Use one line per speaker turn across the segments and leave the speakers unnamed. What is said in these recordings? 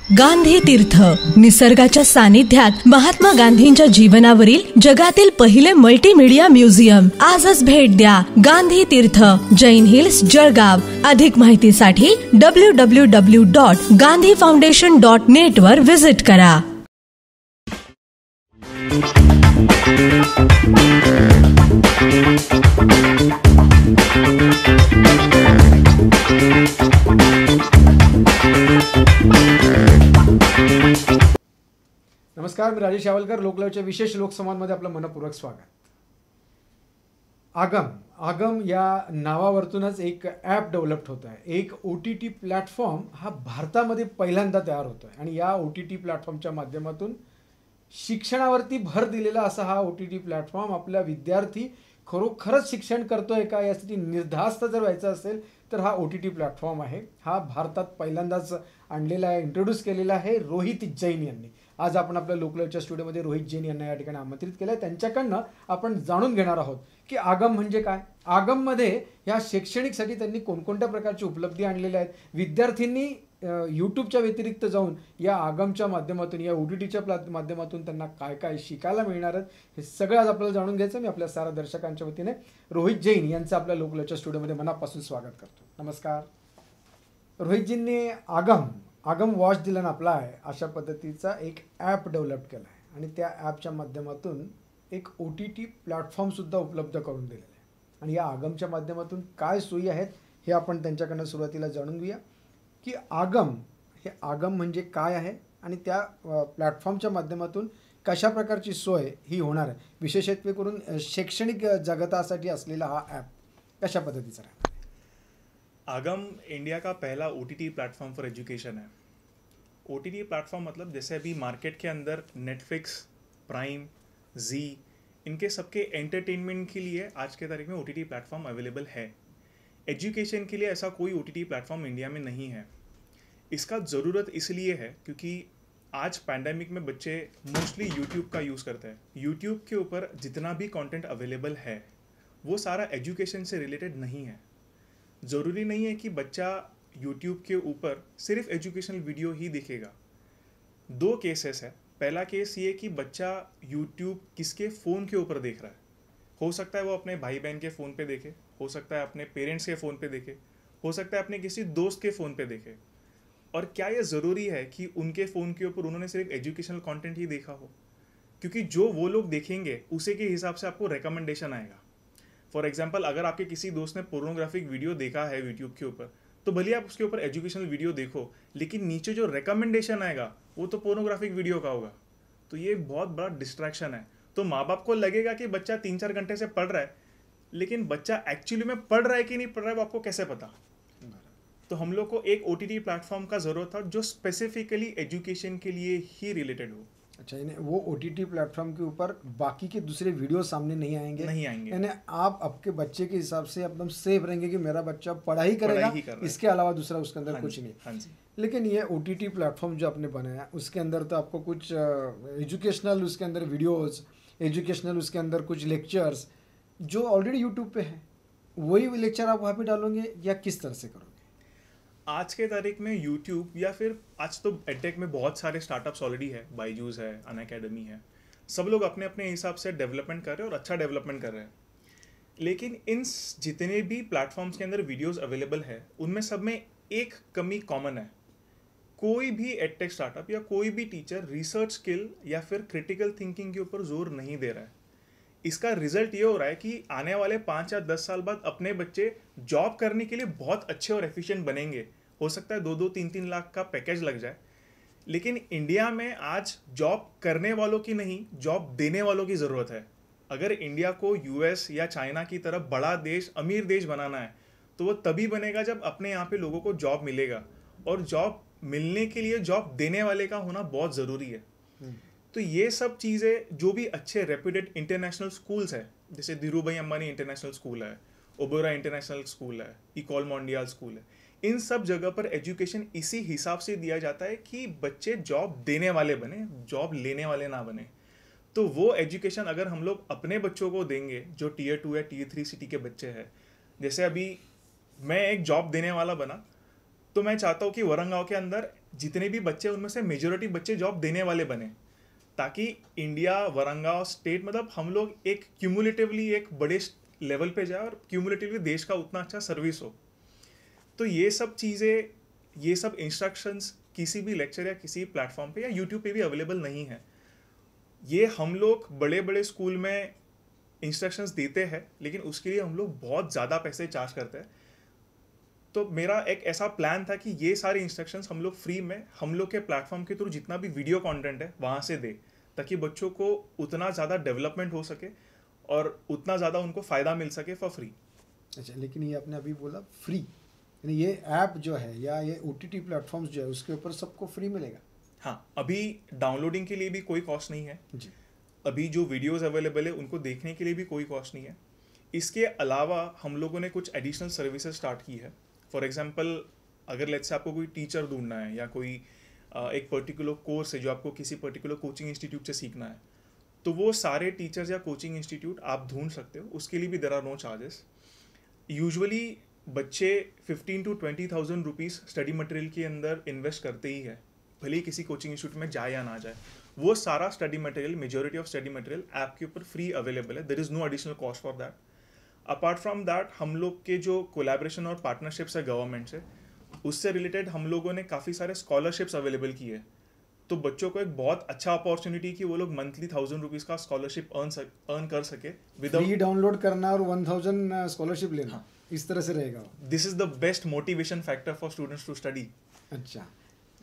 गांधी तीर्थ, निसर्गाच्या सानिध्यात महात्मा गांधींच्या जीवनावरील जगातील पहिले मल्टीमीडिया म्युझियम. आजच भेट द्या. गांधी तीर्थ, जैन हिल्स, जळगाव. अधिक माहितीसाठी www.gandhifoundation.net वर विजिट करा.
नमस्कार, मी राजेश यावलकर. लोकलाईव्हच्या विशेष लोकसंवादमध्ये आपलं मनपूर्वक स्वागत. आगम या नावावरतूनच एक ॲप डेव्हलप होत आहे. एक OTT प्लॅटफॉर्म हा भारतामध्ये पहिल्यांदा तयार होतो आहे आणि या OTT प्लॅटफॉर्मच्या माध्यमातून शिक्षणावरती भर दिलेला असा हा OTT प्लॅटफॉर्म आपल्या विद्यार्थी खरोखरच शिक्षण करतोय का यासाठी निर्धास्त जर व्हायचं असेल तर हा OTT प्लॅटफॉर्म आहे. हा भारतात पहिल्यांदाच आणलेला आहे, इंट्रोड्यूस केलेला आहे रोहित जैन यांनी. आज आपण आपल्या लोकलाईव्हच्या स्टुडिओमध्ये रोहित जैन यांना या ठिकाणी आमंत्रित केलं आहे. त्यांच्याकडनं आपण जाणून घेणार आहोत की आगम म्हणजे काय, आगममध्ये ह्या शैक्षणिकसाठी त्यांनी कोणकोणत्या प्रकारची उपलब्धी आणलेल्या आहेत, विद्यार्थ्यांनी यूट्यूबच्या व्यतिरिक्त जाऊन या आगमच्या माध्यमातून, या OTTच्या माध्यमातून त्यांना काय काय शिकायला मिळणार आहेत, हे सगळं आज आपल्याला जाणून घ्यायचं. मी आपल्या सारा दर्शकांच्या वतीने रोहित जैन यांचं आपल्या लोकलाईव्हच्या स्टुडिओमध्ये मनापासून स्वागत करतो. नमस्कार रोहितजींनी. आगम वॉच दिला ना आपला आहे अशा पद्धतीचा एक ॲप डेव्हलप केला आहे आणि त्या ॲपच्या माध्यमातून एक OTT प्लॅटफॉर्मसुद्धा उपलब्ध करून दिलेला आहे. आणि या आगमच्या माध्यमातून काय सोयी आहेत हे आपण त्यांच्याकडनं सुरुवातीला जाणून घेऊया की आगम म्हणजे काय आहे आणि त्या प्लॅटफॉर्मच्या माध्यमातून कशा प्रकारची सोय ही होणार आहे. विशेषत्वे करून शैक्षणिक जगतासाठी असलेला हा ॲप कशा पद्धतीचा आहे.
आगम इंडिया का पहला OTT प्लेटफॉर्म फॉर एजुकेशन है. OTT प्लेटफॉर्म मतलब जैसे अभी मार्केट के अंदर नेटफ्लिक्स, प्राइम, जी, इनके सबके एंटरटेनमेंट के लिए आज के तारीख में OTT प्लेटफॉर्म अवेलेबल है. एजुकेशन के लिए ऐसा कोई OTT प्लेटफॉर्म इंडिया में नहीं है. इसका ज़रूरत इसलिए है क्योंकि आज पैंडेमिक में बच्चे मोस्टली यूट्यूब का यूज़ करते हैं. यूट्यूब के ऊपर जितना भी कंटेंट अवेलेबल है वो सारा एजुकेशन से रिलेटेड नहीं है. ज़रूरी नहीं है कि बच्चा YouTube के ऊपर सिर्फ एजुकेशनल वीडियो ही देखेगा. 2 केसेस है. पहला केस ये कि बच्चा YouTube किसके फ़ोन के ऊपर देख रहा है. हो सकता है वो अपने भाई बहन के फ़ोन पे देखे, हो सकता है अपने पेरेंट्स के फ़ोन पे देखे, हो सकता है अपने किसी दोस्त के फ़ोन पे देखे. और क्या ये ज़रूरी है कि उनके फ़ोन के ऊपर उन्होंने सिर्फ एजुकेशनल कंटेंट ही देखा हो? क्योंकि जो वो लोग देखेंगे उसी के हिसाब से आपको रिकमेंडेशन आएगा. फॉर एग्जाम्पल, अगर आपके किसी दोस्त ने पोर्नोग्राफिक वीडियो देखा है यूट्यूब के ऊपर, तो भले आप उसके ऊपर एजुकेशनल वीडियो देखो, लेकिन नीचे जो रिकमेंडेशन आएगा वो तो पोर्नोग्राफिक वीडियो का होगा. तो ये बहुत बड़ा डिस्ट्रैक्शन है. तो माँ बाप को लगेगा कि बच्चा 3-4 घंटे से पढ़ रहा है, लेकिन बच्चा एक्चुअली में पढ़ रहा है कि नहीं पढ़ रहा है वो आपको कैसे पता. तो हम लोग को एक OTT प्लेटफॉर्म का ज़रूरत था जो स्पेसिफिकली एजुकेशन के लिए ही रिलेटेड हो.
अच्छा, यानी वो OTT प्लेटफॉर्म के ऊपर बाकी के दूसरे वीडियो सामने नहीं आएंगे. यानी आप आपके बच्चे के हिसाब से एकदम सेफ रहेंगे कि मेरा बच्चा पढ़ाई करेगा, इसके अलावा दूसरा उसके अंदर कुछ नहीं.
हाँ जी.
लेकिन ये OTT प्लेटफॉर्म जो आपने बनाया उसके अंदर तो आपको कुछ एजुकेशनल, उसके अंदर वीडियोज़ एजुकेशनल, उसके अंदर कुछ लेक्चर्स जो ऑलरेडी यूट्यूब पे है वही लेक्चर आप वहाँ पे डालोगे या किस तरह से करोगे?
आज के तारीख में यूट्यूब या फिर आज तो एडटेक में बहुत सारे स्टार्टअप्स ऑलरेडी है. बायजूस है, अनअकैडमी है. सब लोग अपने अपने हिसाब से डेवलपमेंट कर रहे हैं और अच्छा डेवलपमेंट कर रहे हैं. लेकिन इन जितने भी प्लेटफॉर्म्स के अंदर वीडियोस अवेलेबल है उनमें सब में एक कमी कॉमन है. कोई भी एडटेक स्टार्टअप या कोई भी टीचर रिसर्च स्किल या फिर क्रिटिकल थिंकिंग के ऊपर जोर नहीं दे रहा है. इसका रिजल्ट ये हो रहा है कि आने वाले 5 या 10 साल बाद अपने बच्चे जॉब करने के लिए बहुत अच्छे और एफिशिएंट बनेंगे. हो सकता है 2-2, 3-3 लाख का पैकेज लग जाए, लेकिन इंडिया में आज जॉब करने वालों की नहीं, जॉब देने वालों की ज़रूरत है. अगर इंडिया को US या चाइना की तरफ बड़ा देश, अमीर देश बनाना है तो वो तभी बनेगा जब अपने यहाँ पे लोगों को जॉब मिलेगा. और जॉब मिलने के लिए जॉब देने वाले का होना बहुत ज़रूरी है. तो ये सब चीज़ें जो भी अच्छे रेप्यूटेड इंटरनेशनल स्कूल्स है, जैसे धीरूभाई अंबानी इंटरनेशनल स्कूल है, ओबेरॉय इंटरनेशनल स्कूल है, इकोल मोंडियाल स्कूल है, इन सब जगह पर एजुकेशन इसी हिसाब से दिया जाता है कि बच्चे जॉब देने वाले बने, जॉब लेने वाले ना बने. तो वो एजुकेशन अगर हम लोग अपने बच्चों को देंगे जो Tier 2 या Tier 3 सिटी के बच्चे हैं, जैसे अभी मैं एक जॉब देने वाला बना तो मैं चाहता हूँ कि वरंगाव के अंदर जितने भी बच्चे उनमें से मेजोरिटी बच्चे जॉब देने वाले बने, ताकि इंडिया वरंगाव स्टेट मतलब हम लोग एक क्यूमुलेटिवली एक बड़े लेवल पे जाए और क्यूमुलेटिवली देश का उतना अच्छा सर्विस हो। तो ये सब चीज़ें, ये सब इंस्ट्रक्शंस किसी भी लेक्चर या किसी प्लेटफॉर्म पे या यूट्यूब पे भी अवेलेबल नहीं है। ये हम लोग बड़े बड़े स्कूल में इंस्ट्रक्शंस देते हैं, लेकिन उसके लिए हम लोग बहुत ज़्यादा पैसे चार्ज करते हैं। तो मेरा एक ऐसा प्लान था कि ये सारे इंस्ट्रक्शंस हम लोग फ्री में हम लोग के प्लेटफॉर्म के थ्रू जितना भी वीडियो कंटेंट है वहाँ से दे, ताकि बच्चों को उतना ज़्यादा डेवलपमेंट हो सके और उतना ज़्यादा उनको फ़ायदा मिल सके फॉर फ्री।
अच्छा, लेकिन ये आपने अभी बोला फ्री, यानी ये ऐप जो है या ये OTT प्लेटफॉर्म्स जो है उसके ऊपर सबको फ्री मिलेगा?
हाँ, अभी डाउनलोडिंग के लिए भी कोई कॉस्ट नहीं है
जी।
अभी जो वीडियोस अवेलेबल है उनको देखने के लिए भी कोई कॉस्ट नहीं है। इसके अलावा हम लोगों ने कुछ एडिशनल सर्विसेज स्टार्ट की है। फॉर एग्जांपल, अगर लेट्स से आपको कोई टीचर ढूंढना है या कोई एक पर्टिकुलर कोर्स है जो आपको किसी पर्टिकुलर कोचिंग इंस्टीट्यूट से सीखना है, तो वो सारे टीचर्स या कोचिंग इंस्टीट्यूट आप ढूंढ सकते हो। उसके लिए भी there are no charges. Usually बच्चे 15,000 to 20,000 रुपीज़ स्टडी मटेरियल के अंदर इन्वेस्ट करते ही है, भले ही किसी कोचिंग इंस्टीट्यूट में जाए या ना जाए। वो सारा study material, majority of study material app के ऊपर फ्री अवेलेबल है। There is no additional cost for that. Apart from that, हम लोग के जो कोलैबोरेशन और पार्टनरशिप्स है गवर्नमेंट से, उससे रिलेटेड हम लोगों ने काफ़ी सारे स्कॉलरशिप्स अवेलेबल किए। तो बच्चों को एक बहुत अच्छा अपॉर्चुनिटी कि वो लोग मंथली 1,000 रुपीज़ का स्कॉलरशिप अर्न कर सके विदाउट
फ्री डाउनलोड करना और 1,000 स्कॉलरशिप लेना, इस तरह से रहेगा।
This is the best motivation factor for students to study.
अच्छा,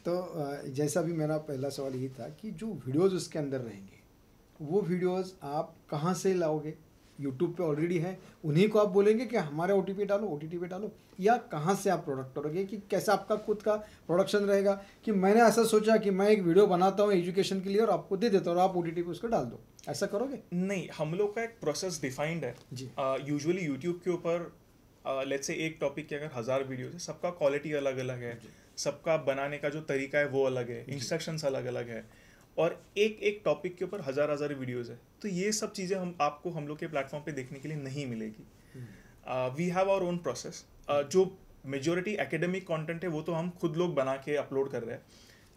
तो जैसा भी मेरा पहला सवाल ये था कि जो वीडियोज़ उसके अंदर रहेंगे वो वीडियोज़ आप कहाँ से लाओगे? यूट्यूब पे ऑलरेडी है, उन्हीं को आप बोलेंगे कि हमारे OTT पे डालो, OTT पे डालो, या कहाँ से आप प्रोडक्ट करोगे? कि कैसा आपका खुद का प्रोडक्शन रहेगा कि मैंने ऐसा सोचा कि मैं एक वीडियो बनाता हूँ एजुकेशन के लिए और आपको दे देता हूँ और आप OTT पे उसको डाल दो, ऐसा करोगे?
नहीं, हम लोग का एक प्रोसेस डिफाइंड है
जी।
यूजुअली यूट्यूब के ऊपर लेट्स से एक टॉपिक के अगर 1000 वीडियोस है, सबका क्वालिटी अलग अलग है, सबका बनाने का जो तरीका है वो अलग है, इंस्ट्रक्शंस अलग अलग है, और एक एक टॉपिक के ऊपर हजार वीडियोस है। तो ये सब चीज़ें हम लोग के प्लेटफॉर्म पे देखने के लिए नहीं मिलेगी। We have our own process. जो मेजॉरिटी एकेडमिक कंटेंट है वो तो हम खुद लोग बना के अपलोड कर रहे हैं,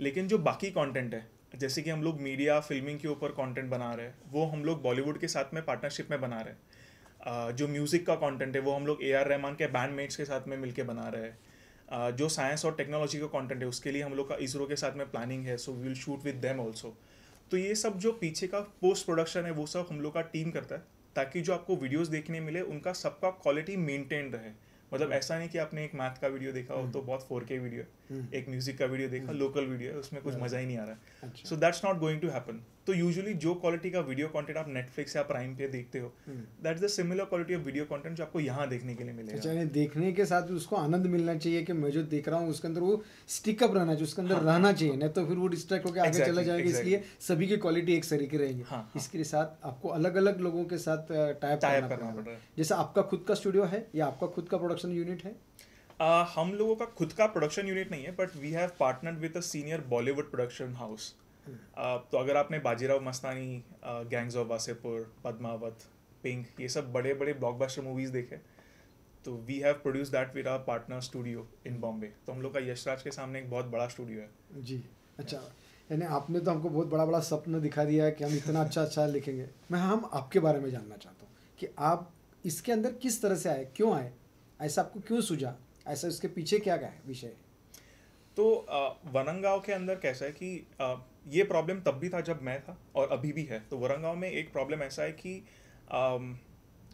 लेकिन जो बाकी कंटेंट है, जैसे कि हम लोग मीडिया फिल्मिंग के ऊपर कंटेंट बना रहे हैं, वो हम लोग बॉलीवुड के साथ में पार्टनरशिप में बना रहे हैं। जो म्यूज़िक का कंटेंट है वो हम लोग AR रहमान के बैंडमेट्स के साथ में मिलके बना रहे हैं। जो साइंस और टेक्नोलॉजी का कंटेंट है उसके लिए हम लोग का इसरो के साथ में प्लानिंग है, so we will shoot with them also. तो ये सब जो पीछे का पोस्ट प्रोडक्शन है वो सब हम लोग का टीम करता है, ताकि जो आपको वीडियोस देखने मिले उनका सबका क्वालिटी मेंटेन रहे। मतलब ऐसा नहीं कि आपने एक मैथ का वीडियो देखा हो तो बहुत 4K वीडियो है, एक म्यूजिक का वीडियो देखा लोकल वीडियो है, उसमें कुछ मजा ही नहीं आ रहा है। So that's not going to happen. तो यूजुअली जो क्वालिटी का वीडियो कंटेंट आप नेटफ्लिक्स या प्राइम पे देखते हो, that's the similar quality of video content जो आपको यहाँ देखने के लिए मिलेगा।
अच्छा, देखने के साथ उसको आनंद मिलना चाहिए कि मैं जो देख रहा हूँ उसके अंदर वो स्टिकअप रहना चाहिए, उसके अंदर रहना चाहिए, नहीं तो फिर वो डिस्ट्रैक्ट होकर आगे चला जाएगा। इसलिए सभी की क्वालिटी एक सरीके रहेगी। इसके साथ आपको अलग अलग लोगों के साथ टाइप करना पड़ेगा। जैसे आपका खुद का स्टूडियो है या आपका खुद का प्रोडक्शन यूनिट है?
हम लोगों का खुद का प्रोडक्शन यूनिट नहीं है, but we have partnered with a senior Bollywood production house. तो अगर आपने Bajirao Mastani, Gangs of Wasseypur, Padmaavat, Pink, ये सब बड़े बड़े ब्लॉकबस्टर मूवीज देखे, तो we have produce that with our partner studio in Bombay. तो हम लोग का यशराज के सामने एक बहुत बड़ा स्टूडियो है।
जी। अच्छा, यानी आपने तो हमको बहुत बड़ा बड़ा सपना दिखा दिया है कि हम इतना अच्छा लिखेंगे। हम आपके बारे में जानना चाहता हूँ कि आप इसके अंदर किस तरह से आए, क्यों आए, ऐसा आपको क्यों सूझा, ऐसा उसके पीछे क्या है विषय?
तो वरंगाव के अंदर कैसा है कि ये प्रॉब्लम तब भी था जब मैं था और अभी भी है। तो वरंगाव में एक प्रॉब्लम ऐसा है कि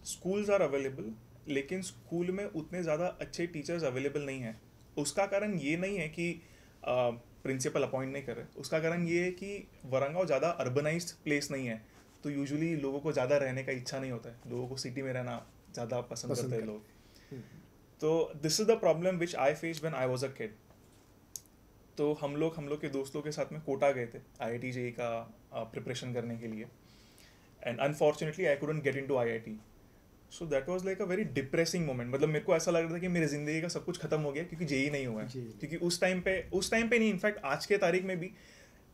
स्कूल्स आर अवेलेबल, लेकिन स्कूल में उतने ज़्यादा अच्छे टीचर्स अवेलेबल नहीं है। उसका कारण ये नहीं है कि प्रिंसिपल अपॉइंट नहीं कर रहे, उसका कारण ये है कि वरंगाव ज़्यादा अर्बनाइज्ड प्लेस नहीं है। तो यूजुअली लोगों को ज़्यादा रहने का इच्छा नहीं होता है, लोगों को सिटी में रहना ज़्यादा पसंद करते हैं लोग। तो this is the problem which I face when I was a kid. तो हम लोग के दोस्तों के साथ में कोटा गए थे IIT JEE का प्रिपरेशन करने के लिए, and unfortunately I couldn't get into IIT। So that was like a very depressing moment. मतलब मेरे को ऐसा लग रहा था कि मेरी ज़िंदगी का सब कुछ खत्म हो गया क्योंकि JEE नहीं हुआ है। क्योंकि उस टाइम पे नहीं, इनफैक्ट आज के तारीख में भी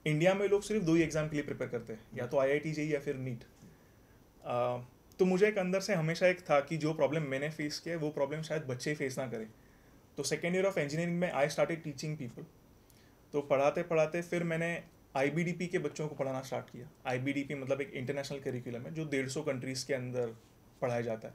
इंडिया में लोग सिर्फ 2 ही एग्जाम के लिए प्रिपेयर करते हैं, या तो IIT JEE या फिर नीट। तो मुझे एक अंदर से हमेशा एक था कि जो प्रॉब्लम मैंने फेस किया है वो प्रॉब्लम शायद बच्चे फेस ना करें। तो सेकेंड ईयर ऑफ इंजीनियरिंग में आई स्टार्टेड टीचिंग पीपल। तो पढ़ाते पढ़ाते फिर मैंने IBDP के बच्चों को पढ़ाना स्टार्ट किया। IBDP मतलब एक इंटरनेशनल करिकुलम है जो 150 कंट्रीज़ के अंदर पढ़ाया जाता है,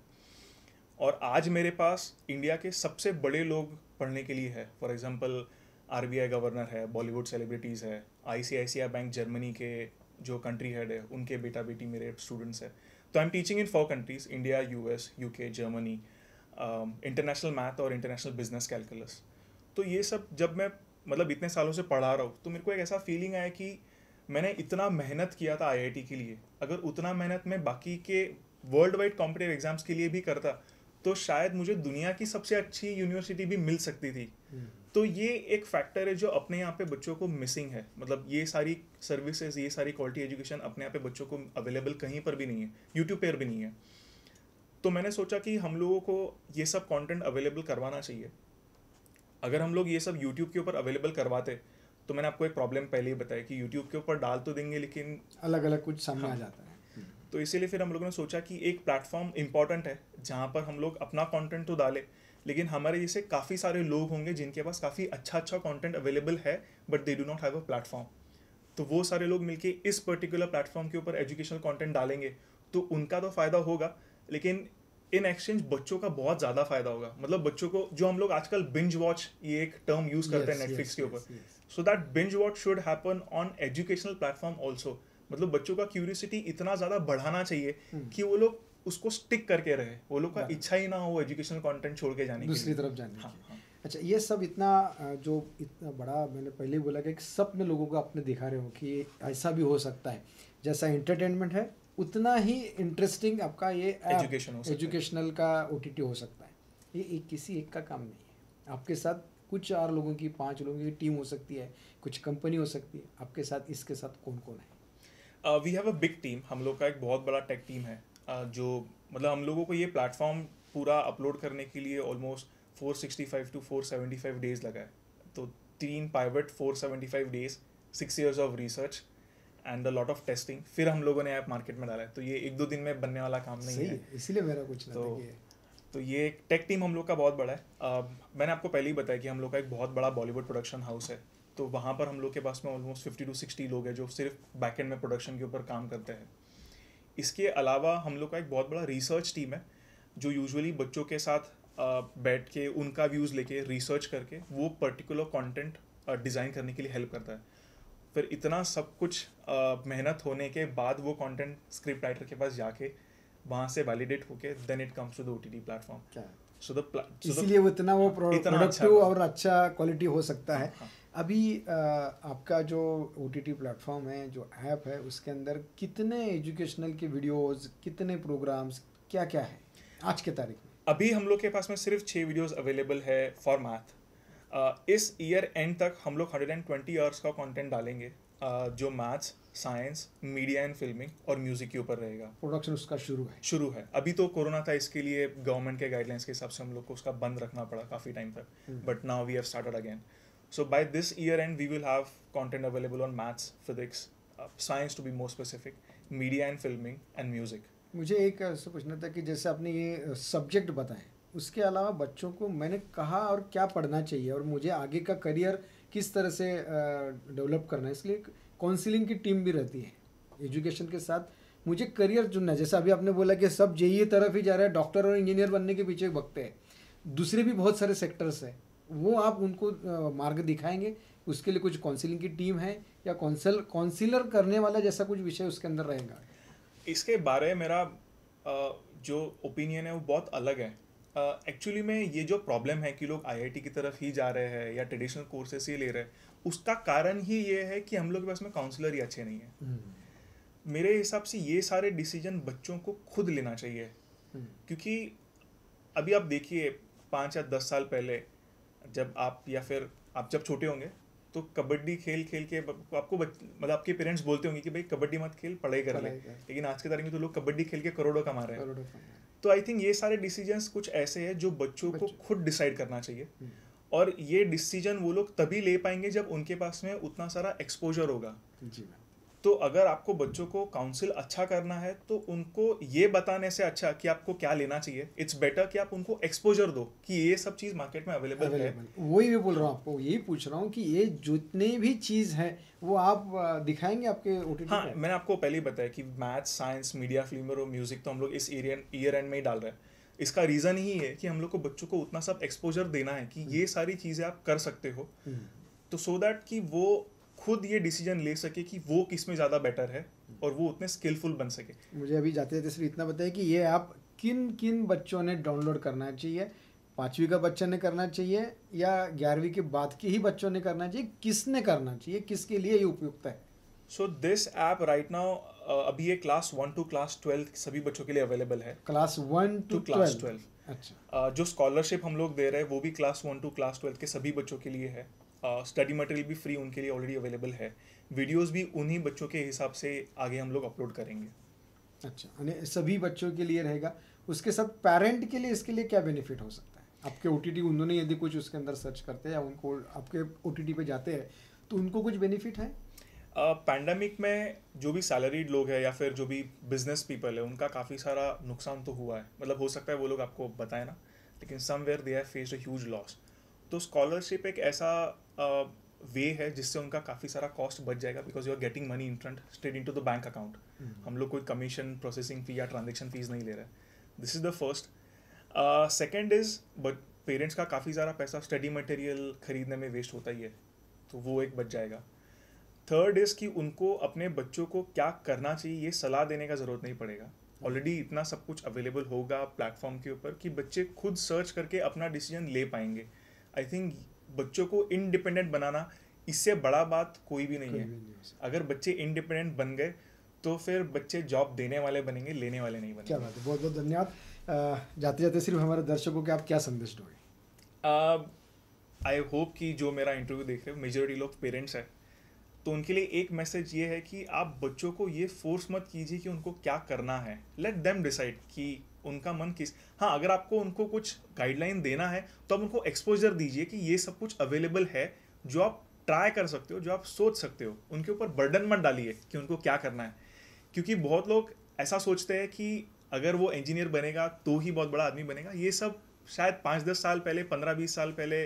और आज मेरे पास इंडिया के सबसे बड़े लोग पढ़ने के लिए है। फॉर एग्जांपल RBI गवर्नर है, बॉलीवुड सेलिब्रिटीज़ है, ICICI बैंक जर्मनी के जो कंट्री हेड है उनके बेटा बेटी मेरे स्टूडेंट्स हैं। तो I am teaching in 4 countries, India, US, UK, Germany, international math और इंटरनेशनल बिजनेस कैलकुलस। तो ये सब जब मैं मतलब इतने सालों से पढ़ा रहा हूँ तो मेरे को एक ऐसा फीलिंग आया कि मैंने इतना मेहनत किया था IIT के लिए, अगर उतना मेहनत मैं बाकी के वर्ल्ड वाइड कॉम्पिटिटिव एग्जाम्स के लिए भी करता तो शायद मुझे दुनिया की सबसे अच्छी यूनिवर्सिटी भी मिल सकती थी। तो ये एक फैक्टर है जो अपने यहाँ पे बच्चों को मिसिंग है। मतलब ये सारी सर्विसेज, ये सारी क्वालिटी एजुकेशन अपने यहाँ पे बच्चों को अवेलेबल कहीं पर भी नहीं है, यूट्यूब पर भी नहीं है। तो मैंने सोचा कि हम लोगों को ये सब कंटेंट अवेलेबल करवाना चाहिए। अगर हम लोग ये सब यूट्यूब के ऊपर अवेलेबल करवाते तो मैंने आपको एक प्रॉब्लम पहले ही बताया कि यूट्यूब के ऊपर डाल तो देंगे लेकिन
अलग अलग कुछ सामने आ जाता है।
तो इसीलिए फिर हम लोगों ने सोचा कि एक प्लेटफॉर्म इंपॉर्टेंट है जहाँ पर हम लोग अपना कंटेंट तो डालें, लेकिन हमारे जैसे काफ़ी सारे लोग होंगे जिनके पास काफ़ी अच्छा कंटेंट अवेलेबल है but they do not have a platform. तो वो सारे लोग मिलके इस पर्टिकुलर प्लेटफॉर्म के ऊपर एजुकेशनल कंटेंट डालेंगे तो उनका तो फ़ायदा होगा, लेकिन इन एक्सचेंज बच्चों का बहुत ज़्यादा फ़ायदा होगा। मतलब बच्चों को जो हम लोग आजकल बिंज वॉच, ये एक टर्म यूज़ करते हैं नेटफ्लिक्स के ऊपर, so that binge watch should happen on educational platform also. मतलब बच्चों का क्यूरियोसिटी इतना ज़्यादा बढ़ाना चाहिए कि वो लोग उसको स्टिक करके रहे, वो लोग का इच्छा ही ना हो एजुकेशनल कंटेंट छोड़ के जाने
दूसरी तरफ जाने की।
हाँ।
अच्छा, ये सब इतना जो इतना बड़ा, मैंने पहले ही बोला कि एक सपने लोगों को अपने दिखा रहे हो कि ऐसा भी हो सकता है। जैसा एंटरटेनमेंट है उतना ही इंटरेस्टिंग आपका ये एजुकेशनल का OTT हो सकता है। ये किसी एक का काम नहीं है, आपके साथ कुछ 4 लोगों की 5 लोगों की टीम हो सकती है, कुछ कंपनी हो सकती है। आपके साथ इसके साथ कौन कौन है?
We have a big team. हम लोग का एक बहुत बड़ा टेक टीम है जो मतलब हम लोगों को ये प्लेटफॉर्म पूरा अपलोड करने के लिए ऑलमोस्ट 465 to 475 डेज लगा है। तो 3 pivot, 475 days, 6 years of research and a lot of testing, फिर हम लोगों ने ऐप मार्केट में डाला है। तो ये 1-2 दिन में बनने वाला काम नहीं है,
इसीलिए मेरा कुछ
तो ये एक टेक टीम हम लोग का बहुत बड़ा है। मैंने आपको पहले ही बताया कि हम लोग का एक बहुत बड़ा बॉलीवुड प्रोडक्शन हाउस है। तो वहाँ पर हम लोग के पास में ऑलमोस्ट 50 to 60 लोग हैं जो सिर्फ बैकएंड में प्रोडक्शन के ऊपर काम करते हैं। इसके अलावा हम लोग का एक बहुत बड़ा रिसर्च टीम है जो यूजुअली बच्चों के साथ बैठ के उनका व्यूज़ लेके रिसर्च करके वो पर्टिकुलर कंटेंट डिज़ाइन करने के लिए हेल्प करता है। फिर इतना सब कुछ मेहनत होने के बाद वो कंटेंट स्क्रिप्ट राइटर के पास जाके वहाँ से वैलिडेट होके then it comes to the OTT platform.
इसलिए इतना वो प्रोडक्टिव और अच्छा क्वालिटी हो सकता है।
हाँ।
अभी आपका जो OTT प्लेटफॉर्म है, जो ऐप है, उसके अंदर कितने एजुकेशनल के वीडियोस, कितने प्रोग्राम्स, क्या क्या है आज के तारीख में?
अभी हम लोग के पास में सिर्फ 6 वीडियोस अवेलेबल है फॉर मैथ। इस ईयर एंड तक हम लोग 120 आवर्स का कंटेंट डालेंगे जो maths, science, media and filming और म्यूजिक के ऊपर रहेगा।
प्रोडक्शन उसका शुरू है।
अभी तो कोरोना था, इसके लिए गवर्नमेंट के गाइडलाइंस के हिसाब से हम लोग को उसका बंद रखना पड़ा काफ़ी टाइम तक, but now we have started again. So by this year end, we will have content available on maths, physics, science to be more specific, media and filming, and music.
मुझे एक ऐसा पूछना था कि जैसे आपने ये सब्जेक्ट बताए, उसके अलावा बच्चों को मैंने कहा और क्या पढ़ना चाहिए और मुझे आगे का करियर किस तरह से डेवलप करना है, इसलिए काउंसलिंग की टीम भी रहती है। एजुकेशन के साथ मुझे करियर चुनना है। जैसे अभी आपने बोला कि सब JEE तरफ ही जा रहे हैं, डॉक्टर और इंजीनियर बनने के पीछे भगते हैं, दूसरे भी बहुत सारे सेक्टर्स हैं, वो आप उनको मार्ग दिखाएंगे? उसके लिए कुछ काउंसलिंग की टीम है या काउंसलर करने वाला जैसा कुछ विषय उसके अंदर रहेगा?
इसके बारे में मेरा जो ओपिनियन है वो बहुत अलग है। एक्चुअली में ये जो प्रॉब्लम है कि लोग IIT की तरफ ही जा रहे हैं या ट्रेडिशनल कोर्सेस ही ले रहे हैं, उसका कारण ही ये है कि हम लोग के पास में काउंसलर ही अच्छे नहीं है। मेरे हिसाब से ये सारे डिसीजन बच्चों को खुद लेना चाहिए, क्योंकि अभी आप देखिए 5 या 10 साल पहले जब आप जब छोटे होंगे तो कबड्डी खेल के आपको मतलब आपके पेरेंट्स बोलते होंगे कि भाई कबड्डी मत खेल, पढ़ाई कर ले, लेकिन आज के तारीख में तो लोग कबड्डी खेल के करोड़ों कमा रहे हैं। तो आई थिंक ये सारे डिसीजंस कुछ ऐसे हैं जो बच्चों को खुद डिसाइड करना चाहिए, और ये डिसीजन वो लोग तभी ले पाएंगे जब उनके पास में उतना सारा एक्सपोजर होगा। तो अगर आपको बच्चों को काउंसिल अच्छा करना है तो उनको ये बताने से अच्छा कि आपको क्या लेना चाहिए, इट्स बेटर कि आप उनको एक्सपोजर दो कि ये सब चीज़ मार्केट में अवेलेबल है।
वही मैं बोल रहा हूँ आपको, यही पूछ रहा हूँ कि ये जितने भी चीज़ है वो आप दिखाएंगे आपके OTT
हाँ,
पे?
मैंने आपको पहले ही बताया कि मैथ्स, साइंस, मीडिया, फिल्म और म्यूजिक तो हम लोग इस ईयर एंड में ही डाल रहे हैं। इसका रीज़न ही है कि हम लोग को बच्चों को उतना सब एक्सपोजर देना है कि ये सारी चीज़ें आप कर सकते हो, तो सो दैट कि वो खुद ये डिसीजन ले सके कि वो किस में ज़्यादा बेटर है और वो उतने स्किलफुल बन सके।
मुझे अभी जाते जाते सिर्फ इतना बताइए कि ये ऐप किन किन बच्चों ने डाउनलोड करना चाहिए? 5वीं का बच्चा ने करना चाहिए या 11वीं के बाद के ही बच्चों ने करना चाहिए? किसने करना चाहिए, किसके लिए ये उपयुक्त है?
So this app right now अभी ये क्लास 1 टू क्लास 12 सभी बच्चों के लिए अवेलेबल है।
Class 1 two
class 12।
अच्छा।
जो स्कॉलरशिप हम लोग दे रहे हैं वो भी क्लास 1 टू क्लास 12 के सभी बच्चों के लिए है। स्टडी मटेरियल भी फ्री उनके लिए ऑलरेडी अवेलेबल है। वीडियोस भी उन्हीं बच्चों के हिसाब से आगे हम लोग अपलोड करेंगे।
अच्छा, यानी सभी बच्चों के लिए रहेगा। उसके साथ पेरेंट के लिए इसके लिए क्या बेनिफिट हो सकता है? आपके OTT उन्होंने यदि कुछ उसके अंदर सर्च करते हैं या उनको आपके OTT पे जाते हैं तो उनको कुछ बेनिफिट है?
पैंडमिक में जो भी सैलरीड लोग हैं या फिर जो भी बिजनेस पीपल है उनका काफ़ी सारा नुकसान तो हुआ है। मतलब हो सकता है वो लोग आपको बताए ना, लेकिन somewhere they have faced a huge loss. तो स्कॉलरशिप एक ऐसा वे है जिससे उनका काफ़ी सारा कॉस्ट बच जाएगा, because you are getting money in front straight into the bank account. हम लोग कोई कमीशन, प्रोसेसिंग फ़ी या ट्रांजेक्शन फीस नहीं ले रहे। This is the first. Second is but parents का काफ़ी सारा पैसा स्टडी मटेरियल खरीदने में वेस्ट होता ही है, तो वो एक बच जाएगा। थर्ड इज़ कि उनको अपने बच्चों को क्या करना चाहिए ये सलाह देने का ज़रूरत नहीं पड़ेगा। ऑलरेडी इतना सब कुछ अवेलेबल होगा प्लेटफॉर्म के ऊपर कि बच्चे खुद सर्च करके अपना डिसीजन ले पाएंगे। आई थिंक बच्चों को इंडिपेंडेंट बनाना, इससे बड़ा बात कोई भी नहीं है। अगर बच्चे इंडिपेंडेंट बन गए तो फिर बच्चे जॉब देने वाले बनेंगे, लेने वाले नहीं बनेंगे।
क्या बात है, बहुत बहुत धन्यवाद। जाते जाते सिर्फ हमारे दर्शकों को आप क्या संदेश दोगे?
आई होप कि जो मेरा इंटरव्यू देख रहे हो मेजॉरिटी लोग पेरेंट्स हैं, तो उनके लिए एक मैसेज ये है कि आप बच्चों को ये फोर्स मत कीजिए कि उनको क्या करना है। लेट देम डिसाइड कि उनका मन किस। हाँ, अगर आपको उनको कुछ गाइडलाइन देना है तो आप उनको एक्सपोजर दीजिए कि ये सब कुछ अवेलेबल है जो आप ट्राई कर सकते हो, जो आप सोच सकते हो। उनके ऊपर बर्डन मत डालिए कि उनको क्या करना है, क्योंकि बहुत लोग ऐसा सोचते हैं कि अगर वो इंजीनियर बनेगा तो ही बहुत बड़ा आदमी बनेगा। ये सब शायद 5-10 साल पहले, 15-20 साल पहले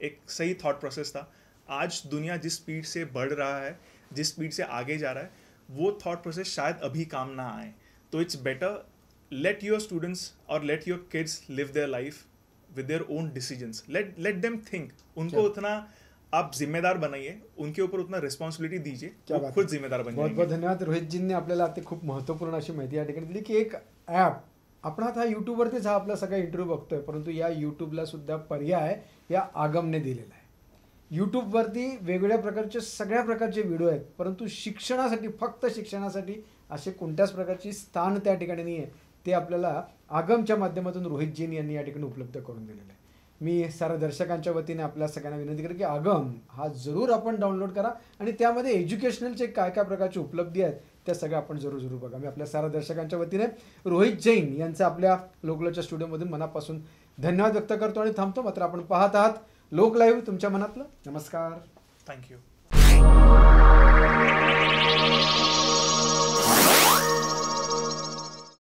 एक सही थॉट प्रोसेस था। आज दुनिया जिस स्पीड से बढ़ रहा है, जिस स्पीड से आगे जा रहा है, वो थॉट प्रोसेस शायद अभी काम ना आए। तो it's better let your students और let your kids live their life with their own decisions. Let them think. उनको उतना आप जिम्मेदार बनाइए, उनके ऊपर उतना रिस्पॉन्सिबिलिटी दीजिए, वो खुद जिम्मेदार बन जाएंगे।
बहुत बहुत धन्यवाद रोहितजींनी आपल्याला आता खूप महत्त्वपूर्ण अशी माहिती या ठिकाणी दिली की एक ॲप आपण आता यूट्यूबवरतीच हा आपला सगळा इंटरव्ह्यू बघतोय, परंतु या यूट्यूबला सुद्धा पर्याय या आगमने दिलेला आहे। यूट्यूबवरती वेगवेगळ्या प्रकारचे सगळ्या प्रकारचे व्हिडिओ आहेत, परंतु शिक्षणासाठी, फक्त शिक्षणासाठी असे कोणत्याच प्रकारची स्थान त्या ठिकाणी नाही आहे। ते आपल्याला आगमच्या माध्यमातून रोहितजींनी यांनी या ठिकाणी उपलब्ध करून दिलेलं आहे। मी साऱ्या दर्शकांच्या वतीने आपल्या सगळ्यांना विनंती करेन की आगम हा जरूर आपण डाउनलोड करा आणि त्यामध्ये एज्युकेशनलचे काय काय प्रकारची उपलब्धी आहेत त्या सगळ्या आपण जरूर बघा। मी आपल्या साऱ्या दर्शकांच्या वतीने रोहित जैन यांचं आपल्या लोकलच्या स्टुडिओमधून मनापासून धन्यवाद व्यक्त करतो आणि थांबतो। मात्र आपण पाहत आहात लोक लाईव्ह, तुमच्या मनातलं। नमस्कार,
थँक्यू।